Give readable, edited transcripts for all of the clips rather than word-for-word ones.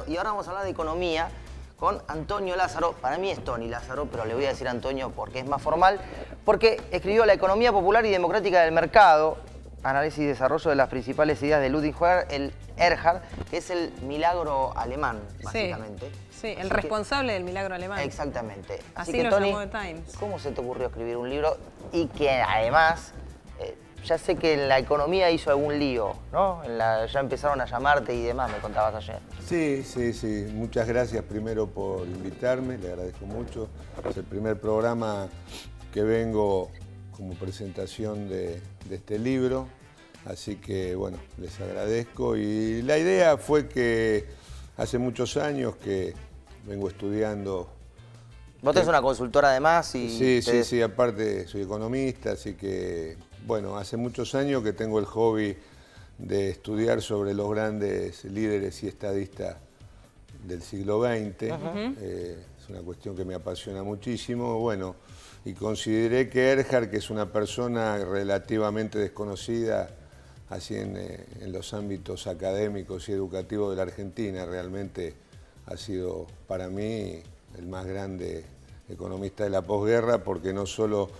curso. Y ahora vamos a hablar de economía con Antonio Lázaro. Para mí es Tony Lázaro, pero le voy a decir Antonio porque es más formal. Porque escribió La economía popular y democrática del mercado, análisis y desarrollo de las principales ideas de Ludwig Erhard, que es el milagro alemán, básicamente. Sí, el responsable del milagro alemán. Exactamente. Así que, lo Tony, llamó The Times. ¿cómo se te ocurrió escribir un libro? Y que además, ya sé que en la economía hizo algún lío, ¿no? Ya empezaron a llamarte y demás, me contabas ayer. Sí. Muchas gracias primero por invitarme, le agradezco mucho. Es el primer programa que vengo como presentación de este libro, así que bueno, les agradezco. Y la idea fue que hace muchos años que vengo estudiando. Vos tenés una consultora además y... Sí, aparte soy economista, así que bueno, hace muchos años que tengo el hobby de estudiar sobre los grandes líderes y estadistas del siglo XX. Es una cuestión que me apasiona muchísimo. Bueno, y consideré que Erhard, que es una persona relativamente desconocida así en los ámbitos académicos y educativos de la Argentina, realmente ha sido para mí el más grande economista de la posguerra, porque no solo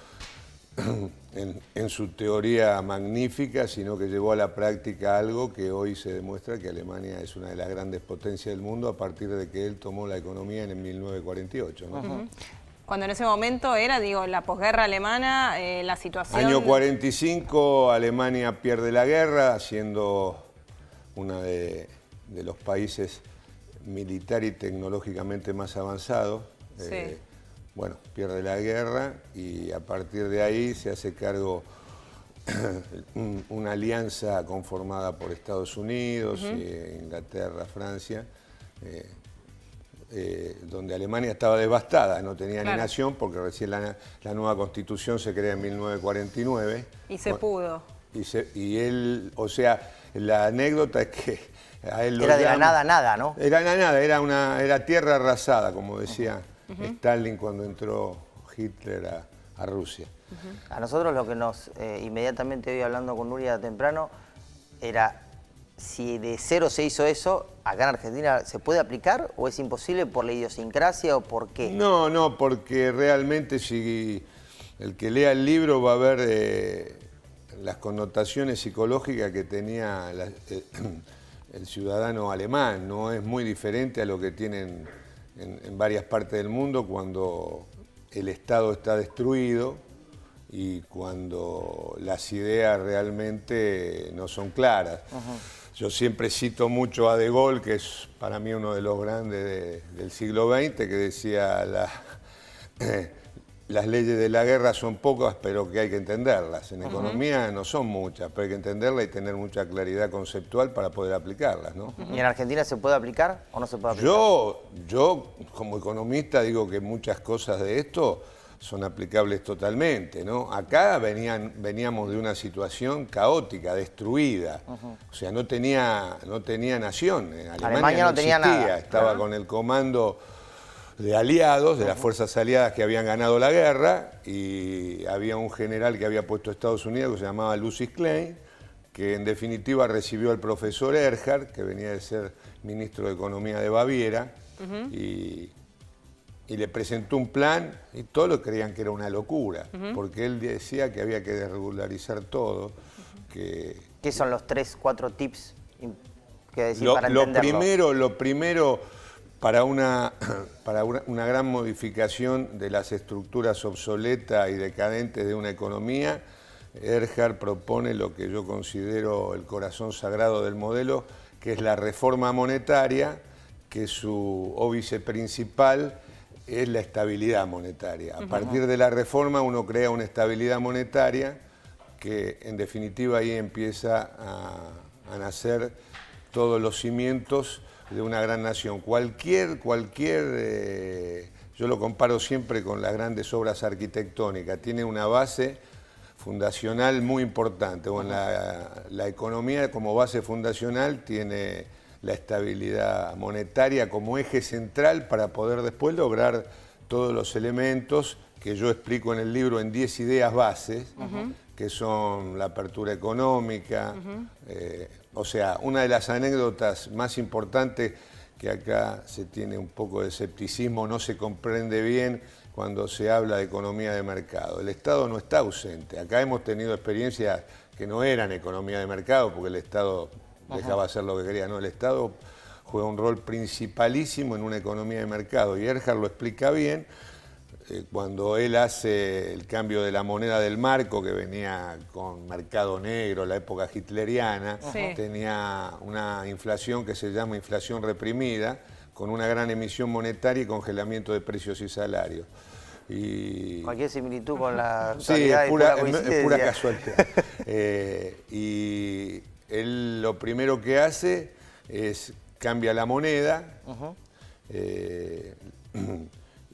en su teoría magnífica, sino que llevó a la práctica algo que hoy se demuestra que Alemania es una de las grandes potencias del mundo a partir de que él tomó la economía en 1948. ¿no? Cuando en ese momento era, digo, la posguerra alemana, la situación... Año 45, Alemania pierde la guerra, siendo uno de los países militar y tecnológicamente más avanzados. Sí. Bueno, pierde la guerra y a partir de ahí se hace cargo una alianza conformada por Estados Unidos, Inglaterra, Francia, donde Alemania estaba devastada, no tenía ni nación, porque recién la nueva Constitución se crea en 1949. Y se pudo. Y él, o sea, la anécdota es que a él lo Era de la llaman, nada, ¿no? Era de la nada, era tierra arrasada, como decía Stalin cuando entró Hitler a Rusia. A nosotros lo que nos, inmediatamente hoy hablando con Nuria temprano, era si de cero se hizo eso, acá en Argentina, ¿se puede aplicar o es imposible por la idiosincrasia o por qué? No, porque realmente si el que lea el libro va a ver las connotaciones psicológicas que tenía el ciudadano alemán. No es muy diferente a lo que tienen en varias partes del mundo cuando el Estado está destruido y cuando las ideas realmente no son claras. Yo siempre cito mucho a De Gaulle, que es para mí uno de los grandes del siglo XX, que decía las leyes de la guerra son pocas, pero que hay que entenderlas. En economía no son muchas, pero hay que entenderlas y tener mucha claridad conceptual para poder aplicarlas, ¿no? ¿Y en Argentina se puede aplicar o no se puede aplicar? Yo como economista digo que muchas cosas de esto son aplicables totalmente, ¿no? Acá veníamos de una situación caótica, destruida. O sea, no tenía nación. Alemania no tenía nada. Estaba con el comando de aliados, de las fuerzas aliadas que habían ganado la guerra, y había un general que había puesto a Estados Unidos que se llamaba Lucius Klein, que en definitiva recibió al profesor Erhard, que venía de ser ministro de Economía de Baviera, y le presentó un plan y todos lo creían que era una locura, porque él decía que había que desregularizar todo. ¿Qué son los 3, 4 tips que decís para entenderlo? Lo primero para una gran modificación de las estructuras obsoletas y decadentes de una economía, Erhard propone lo que yo considero el corazón sagrado del modelo, que es la reforma monetaria, que su óbice principal es la estabilidad monetaria. A partir de la reforma uno crea una estabilidad monetaria que en definitiva ahí empieza a nacer todos los cimientos de una gran nación. Yo lo comparo siempre con las grandes obras arquitectónicas, tiene una base fundacional muy importante. Bueno, la economía como base fundacional tiene la estabilidad monetaria como eje central para poder después lograr todos los elementos que yo explico en el libro en 10 ideas bases, que son la apertura económica. O sea, una de las anécdotas más importantes que acá se tiene un poco de escepticismo, no se comprende bien cuando se habla de economía de mercado. El Estado no está ausente. Acá hemos tenido experiencias que no eran economía de mercado porque el Estado dejaba hacer lo que quería. No, el Estado juega un rol principalísimo en una economía de mercado y Erhard lo explica bien cuando él hace el cambio de la moneda del marco que venía con mercado negro, la época hitleriana, tenía una inflación que se llama inflación reprimida, con una gran emisión monetaria y congelamiento de precios y salarios. Y cualquier similitud con la actualidad es pura casualidad. Y él lo primero que hace es cambia la moneda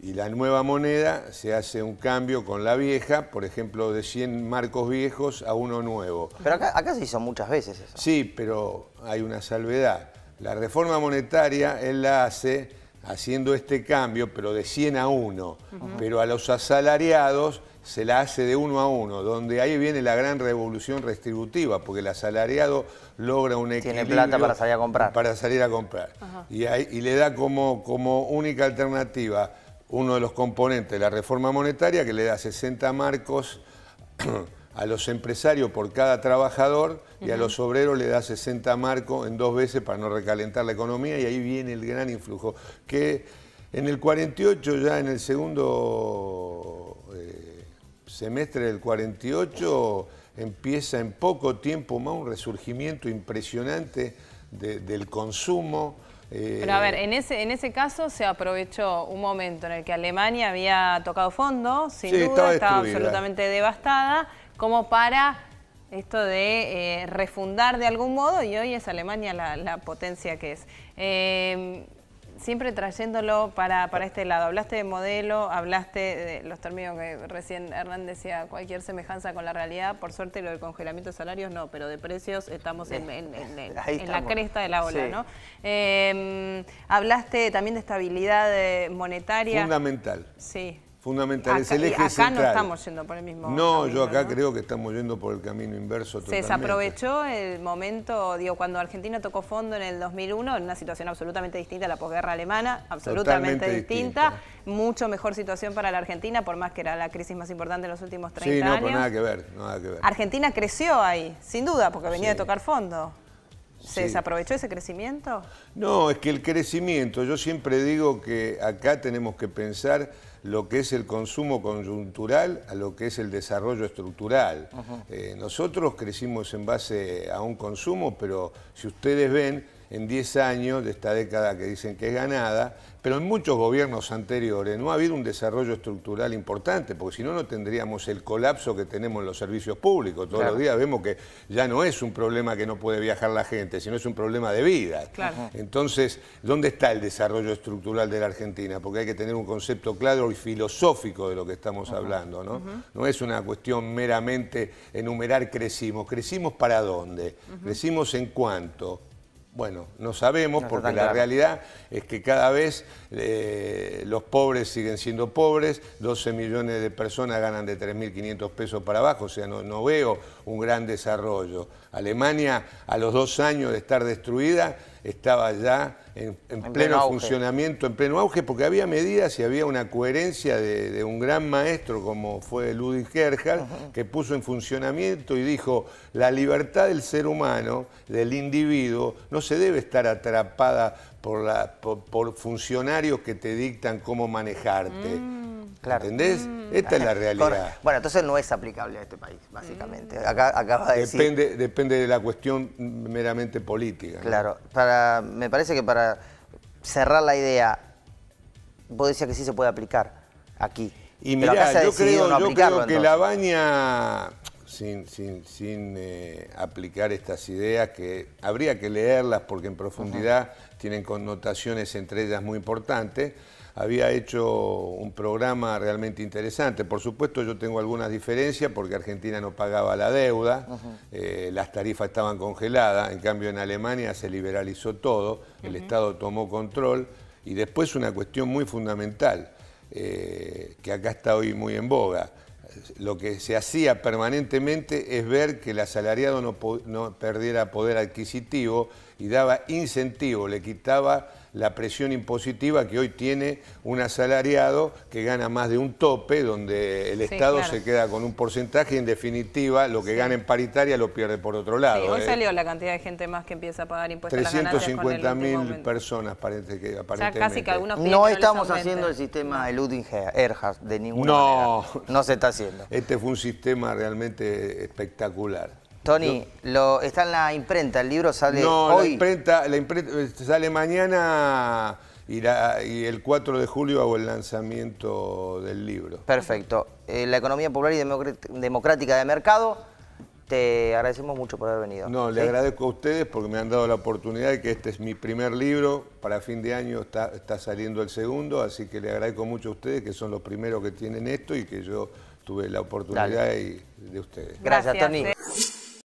y la nueva moneda se hace un cambio con la vieja, por ejemplo, de 100 marcos viejos a uno nuevo. Pero acá se hizo muchas veces eso. Sí, pero hay una salvedad. La reforma monetaria él la hace haciendo este cambio, pero de 100 a 1. Pero a los asalariados se la hace de 1 a 1, donde ahí viene la gran revolución redistributiva, porque el asalariado logra un equilibrio. Tiene plata para salir a comprar. Para salir a comprar. Y le da como única alternativa uno de los componentes de la reforma monetaria, que le da 60 marcos a los empresarios por cada trabajador y a los obreros le da 60 marcos en 2 veces para no recalentar la economía, y ahí viene el gran influjo. Que en el 48, ya en el segundo semestre del 48, empieza en poco tiempo más un resurgimiento impresionante del consumo. Pero a ver, en ese caso se aprovechó un momento en el que Alemania había tocado fondo, sin duda, estaba absolutamente devastada, como para esto de refundar de algún modo, y hoy es Alemania la potencia que es. Siempre trayéndolo para este lado. Hablaste de modelo, hablaste de los términos que recién Hernán decía, cualquier semejanza con la realidad. Por suerte lo del congelamiento de salarios no, pero de precios estamos en la cresta de la ola, ¿no? Hablaste también de estabilidad monetaria. Fundamental. Sí. Fundamental, acá, es el eje acá central. No estamos yendo por el mismo No, camino, yo acá ¿no? creo que estamos yendo por el camino inverso totalmente. Se desaprovechó el momento, digo, cuando Argentina tocó fondo en el 2001, en una situación absolutamente distinta a la posguerra alemana, absolutamente distinta, mucho mejor situación para la Argentina, por más que era la crisis más importante en los últimos 30 años. Sí, no, pero nada que ver, nada que ver. Argentina creció ahí, sin duda, porque venía de tocar fondo. ¿Se desaprovechó ese crecimiento? No, es que el crecimiento, yo siempre digo que acá tenemos que pensar lo que es el consumo coyuntural a lo que es el desarrollo estructural. Nosotros crecimos en base a un consumo, pero si ustedes ven, en 10 años de esta década que dicen que es ganada, pero en muchos gobiernos anteriores no ha habido un desarrollo estructural importante, porque si no, no tendríamos el colapso que tenemos en los servicios públicos. Todos los días vemos que ya no es un problema que no puede viajar la gente, sino es un problema de vida. Entonces, ¿dónde está el desarrollo estructural de la Argentina? Porque hay que tener un concepto claro y filosófico de lo que estamos hablando, ¿no? No es una cuestión meramente enumerar crecimos. ¿Crecimos para dónde? ¿Crecimos en cuánto? Bueno, no sabemos, porque la realidad es que cada vez los pobres siguen siendo pobres, 12 millones de personas ganan de 3.500 pesos para abajo, o sea, no veo un gran desarrollo. Alemania, a los 2 años de estar destruida, estaba ya en pleno funcionamiento, en pleno auge, porque había medidas y había una coherencia de un gran maestro como fue Ludwig Erhard, que puso en funcionamiento y dijo, la libertad del ser humano, del individuo, no se debe estar atrapada por funcionarios que te dictan cómo manejarte. ¿Entendés? Esta es la realidad. Bueno, entonces no es aplicable a este país, básicamente. Acaba de decir... Depende de la cuestión meramente política, ¿no? Claro. Me parece que para cerrar la idea, vos decías que sí se puede aplicar aquí. Y mirá, yo creo que La Baña, sin aplicar estas ideas, que habría que leerlas porque en profundidad tienen connotaciones entre ellas muy importantes, había hecho un programa realmente interesante. Por supuesto, yo tengo algunas diferencias porque Argentina no pagaba la deuda, las tarifas estaban congeladas, en cambio en Alemania se liberalizó todo, el Estado tomó control, y después una cuestión muy fundamental, que acá está hoy muy en boga. Lo que se hacía permanentemente es ver que el asalariado no perdiera poder adquisitivo, y daba incentivo, le quitaba la presión impositiva que hoy tiene un asalariado que gana más de un tope, donde el Estado se queda con un porcentaje y en definitiva lo que gana en paritaria lo pierde por otro lado. Sí, hoy salió la cantidad de gente más que empieza a pagar impuestos a las ganancias. 350.000 personas aparentemente. Ya casi que algunos no estamos haciendo el sistema de Ludwig-Erhard de ninguna manera. No se está haciendo. Este fue un sistema realmente espectacular. Tony, está en la imprenta, el libro sale hoy. La imprenta sale mañana y el 4 de julio hago el lanzamiento del libro. Perfecto. La economía popular y democrática de mercado, te agradecemos mucho por haber venido. No, le agradezco a ustedes porque me han dado la oportunidad de que este es mi primer libro. Para fin de año está saliendo el segundo, así que le agradezco mucho a ustedes que son los primeros que tienen esto y que yo tuve la oportunidad de ustedes. Gracias, Tony.